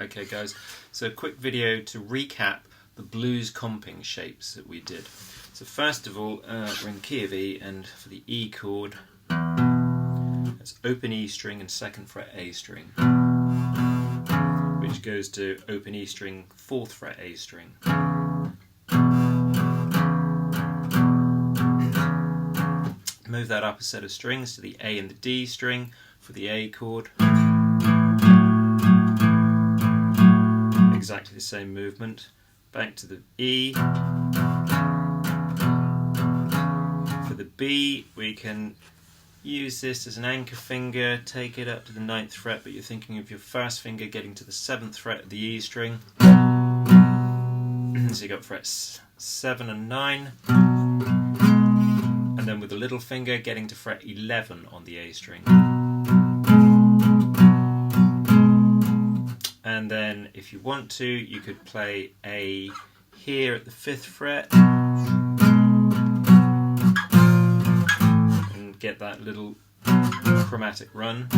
Okay guys, so a quick video to recap the blues comping shapes that we did. So first of all, we're in the key of E, and for the E chord, it's open E string and 2nd fret A string, which goes to open E string, 4th fret A string. Move that up a set of strings to the A and the D string for the A chord. Exactly the same movement. Back to the E. For the B, we can use this as an anchor finger, take it up to the 9th fret, but you're thinking of your first finger getting to the 7th fret of the E string. So you got frets 7 and 9. And then with the little finger getting to fret 11 on the A string. And then if you want to, you could play A here at the 5th fret and get that little chromatic run.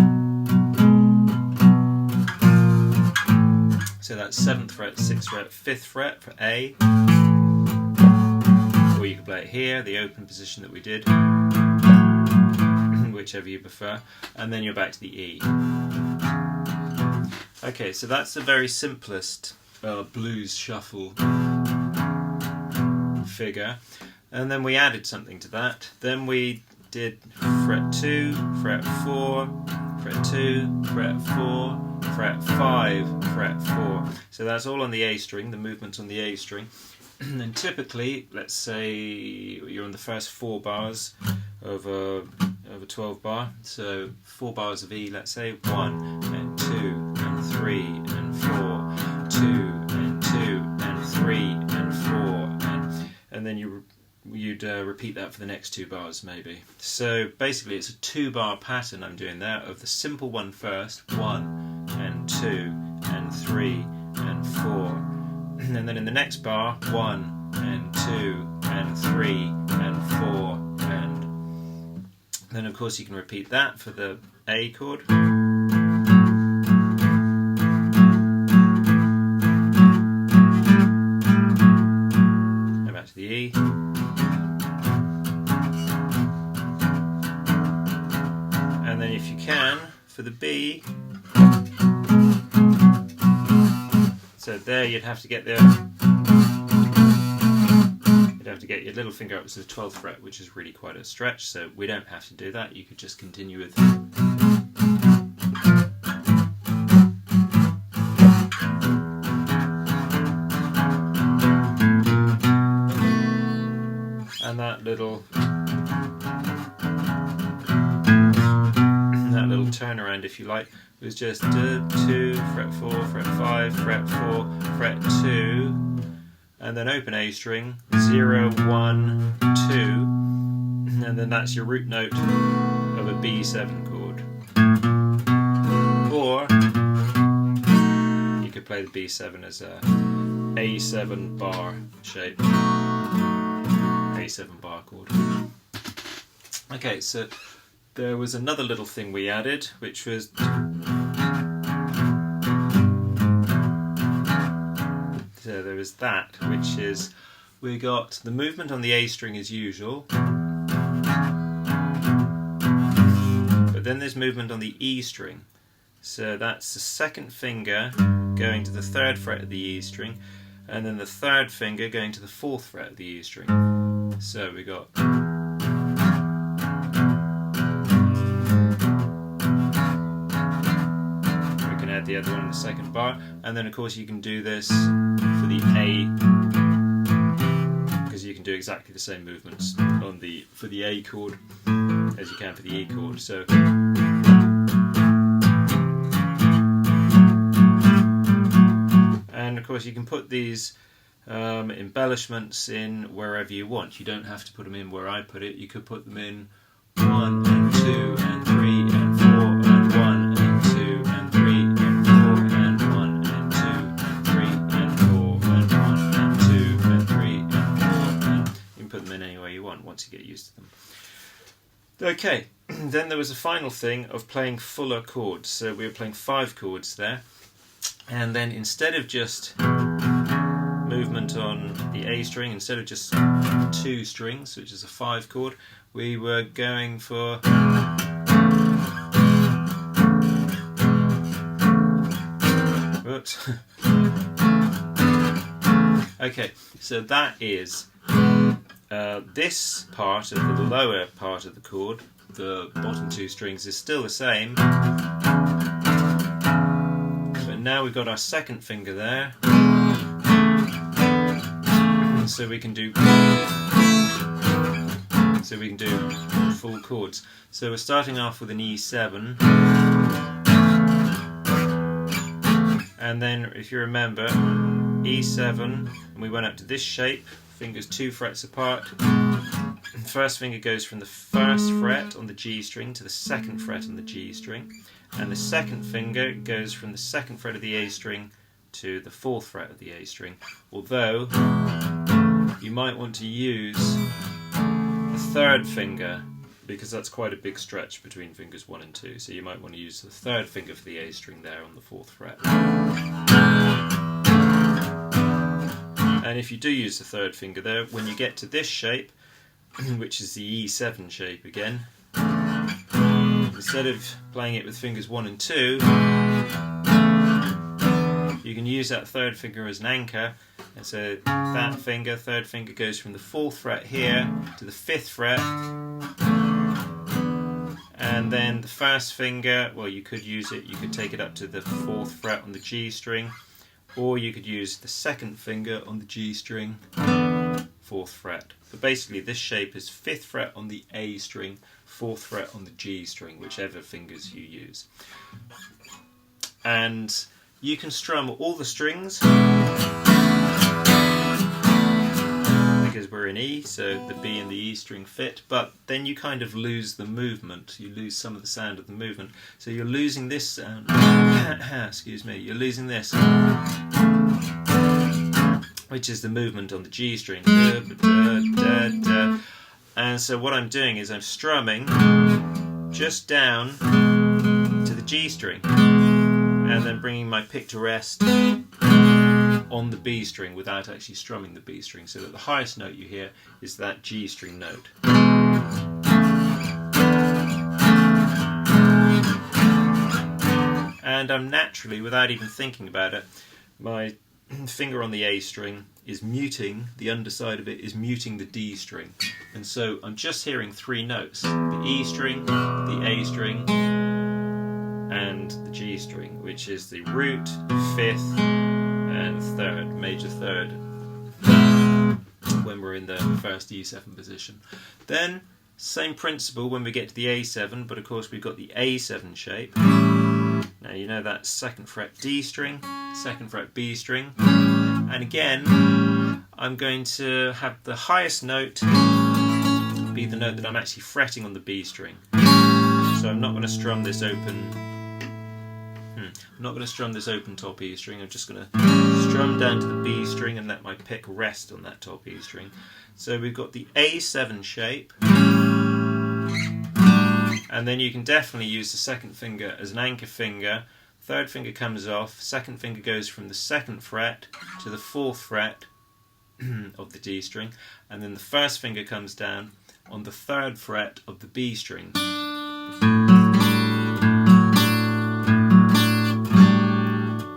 So that's 7th fret, 6th fret, 5th fret for A. Or you could play it here, the open position that we did, whichever you prefer, and then you're back to the E. Okay, so that's the very simplest blues shuffle figure, and then we added something to that. Then we did fret 2, fret 4, fret 2, fret 4, fret 5, fret 4. So that's all on the A string, the movements on the A string. And typically, let's say you're on the first 4 bars of a 12 bar, so 4 bars of E, let's say 1 and 2 and 3 and 4, 2 and 2 and 3 and 4, and then you'd repeat that for the next 2 bars maybe. So basically it's a 2-bar pattern I'm doing there of the simple one first, 1 and 2 and 3 and 4. And then in the next bar, 1 and 2 and 3 and 4, and then of course you can repeat that for the A chord. And back to the E. And then if you can, for the B, so there you'd have to get your little finger up to the 12th fret, which is really quite a stretch, so we don't have to do that. You could just continue with and that little turnaround, if you like, was just 2, fret 4, fret 5, fret 4, fret 2, and then open A string, 0, 1, 2, and then that's your root note of a B7 chord. Or you could play the B7 as a A7 bar shape, A7 bar chord. Okay, so there was another little thing we added, which was so there was that, which is we got the movement on the A string as usual, but then there's movement on the E string. So that's the 2nd finger going to the 3rd fret of the E string, and then the 3rd finger going to the 4th fret of the E string. So we got the other one in the 2nd bar, and then of course you can do this for the A, because you can do exactly the same movements for the A chord as you can for the E chord. So and of course you can put these embellishments in wherever you want. You don't have to put them in where I put it. You could put them in 1 and 2 and 3 and 4 and 1 and 2 and 3 and 4 and 1 and 2 and 3 and 4 and 1 and 2 and 3 and 4, and you can put them in anywhere you want once you get used to them. Okay, then there was a final thing of playing fuller chords. So we were playing 5 chords there. And then instead of just movement on the A string, instead of just 2 strings, which is a 5 chord, we were going for whoops. Okay, so that is this part of the lower part of the chord, the bottom 2 strings, is still the same, but now we've got our second finger there, so we can do full chords. So we're starting off with an E7, and then if you remember, E7, and we went up to this shape, fingers 2 frets apart. The first finger goes from the 1st fret on the G string to the 2nd fret on the G string, and the second finger goes from the 2nd fret of the A string to the 4th fret of the A string, although you might want to use the 3rd finger, because that's quite a big stretch between fingers 1 and 2, so you might want to use the 3rd finger for the A string there on the 4th fret. And if you do use the 3rd finger there, when you get to this shape, which is the E7 shape again, instead of playing it with fingers 1 and 2, you can use that 3rd finger as an anchor, and so that finger, 3rd finger, goes from the 4th fret here to the 5th fret, and then the 1st finger, well, you could use it, you could take it up to the 4th fret on the G string, or you could use the 2nd finger on the G string, 4th fret. But basically this shape is 5th fret on the A string, 4th fret on the G string, whichever fingers you use. And you can strum all the strings, because we're in E, so the B and the E string fit, but then you kind of lose the movement, you lose some of the sound of the movement. So you're losing this sound, excuse me, you're losing this, which is the movement on the G string. And so what I'm doing is I'm strumming just down to the G string, and then bringing my pick to rest on the B string without actually strumming the B string, so that the highest note you hear is that G string note. And I'm naturally, without even thinking about it, my finger on the A string is muting, the underside of it is muting the D string. And so I'm just hearing 3 notes, the E string, the A string, and the G string, which is the root, 5th, and 3rd, major 3rd, when we're in the first E7 position. Then, same principle when we get to the A7, but of course we've got the A7 shape. Now you know that's 2nd fret D string, 2nd fret B string, and again I'm going to have the highest note be the note that I'm actually fretting on the B string. So I'm not going to strum this open. I'm not going to strum this open top E string. I'm just going to strum down to the B string and let my pick rest on that top E string. So we've got the A7 shape, and then you can definitely use the 2nd finger as an anchor finger. 3rd finger comes off, 2nd finger goes from the 2nd fret to the 4th fret of the D string, and then the 1st finger comes down on the 3rd fret of the B string.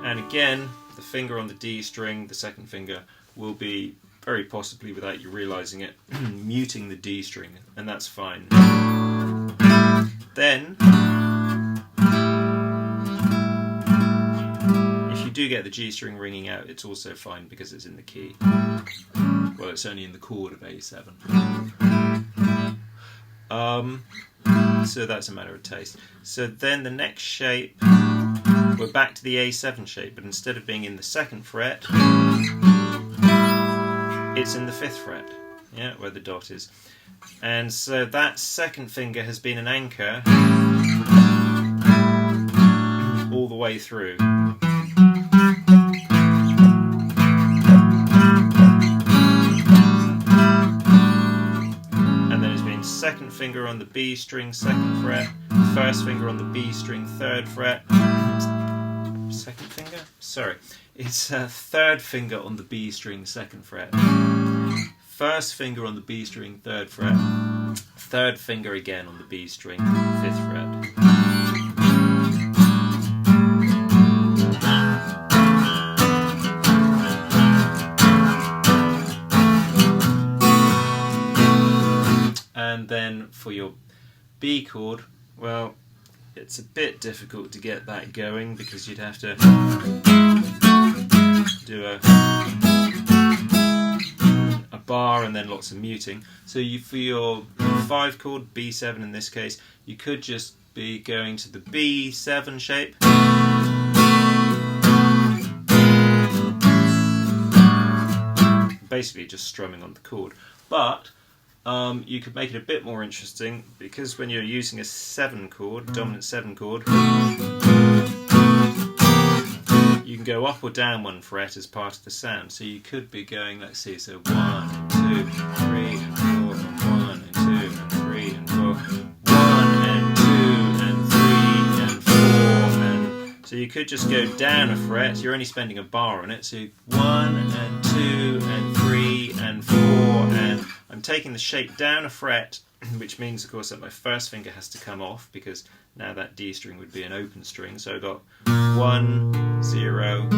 And again, the finger on the D string, the 2nd finger, will be, very possibly without you realising it, muting the D string, and that's fine. Then, if you do get the G string ringing out, it's also fine because it's in the key. Well, it's only in the chord of A7. So that's a matter of taste. So then the next shape, we're back to the A7 shape, but instead of being in the 2nd fret, it's in the 5th fret, yeah, where the dot is. And so that 2nd finger has been an anchor all the way through. And then it's been 2nd finger on the B string, 2nd fret, 1st finger on the B string, 3rd fret, second finger? Sorry, it's third finger on the B string, 2nd fret. First finger on the B string, 3rd fret. Third finger again on the B string, 5th fret. And then for your B chord, well, it's a bit difficult to get that going because you'd have to do a bar and then lots of muting. So for your 5 chord, B7 in this case, you could just be going to the B7 shape. Basically just strumming on the chord. But you could make it a bit more interesting because when you're using a 7 chord, dominant 7 chord, you can go up or down 1 fret as part of the sound. So you could be going, let's see, so 1 and 2 and 3 and 4 and 1 and 2 and 3 and 4, 1 and 2 and 3 and 4, and so you could just go down a fret. You're only spending a bar on it, so 1 and 2 and 3 and 4, and I'm taking the shape down a fret, which means of course that my first finger has to come off because now that D string would be an open string. So I've got 1, 0,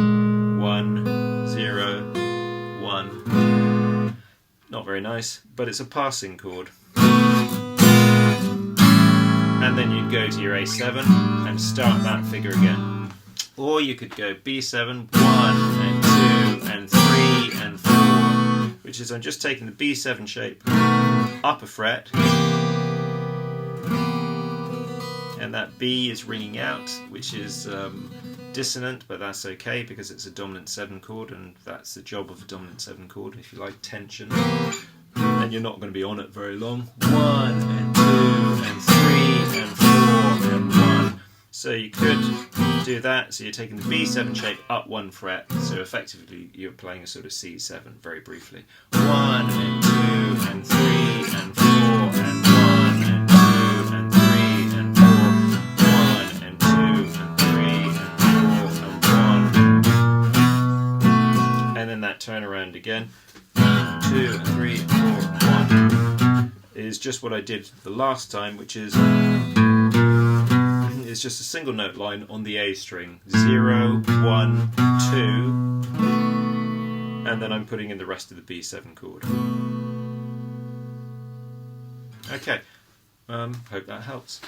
1, 0, 1. Not very nice, but it's a passing chord. And then you'd go to your A7 and start that figure again. Or you could go B7, 1 and 2 and 3 and 4, which is I'm just taking the B7 shape up a fret, and that B is ringing out, which is dissonant, but that's okay because it's a dominant 7 chord, and that's the job of a dominant 7 chord. If you like tension, and you're not going to be on it very long. 1 and 2 and 3 and 4 and 1. So you could do that. So you're taking the B7 shape up 1 fret. So effectively you're playing a sort of C7 very briefly. 1 and 2 and 3 and 4 and 1 and 2 and 3 and 4. 1 and 2 and 3 and 4 and 1. And then that turn around again. 2 and 3 and 4 and 1 is just what I did the last time, which is just a single note line on the A string. 0, 1, 2, and then I'm putting in the rest of the B7 chord. Okay, hope that helps.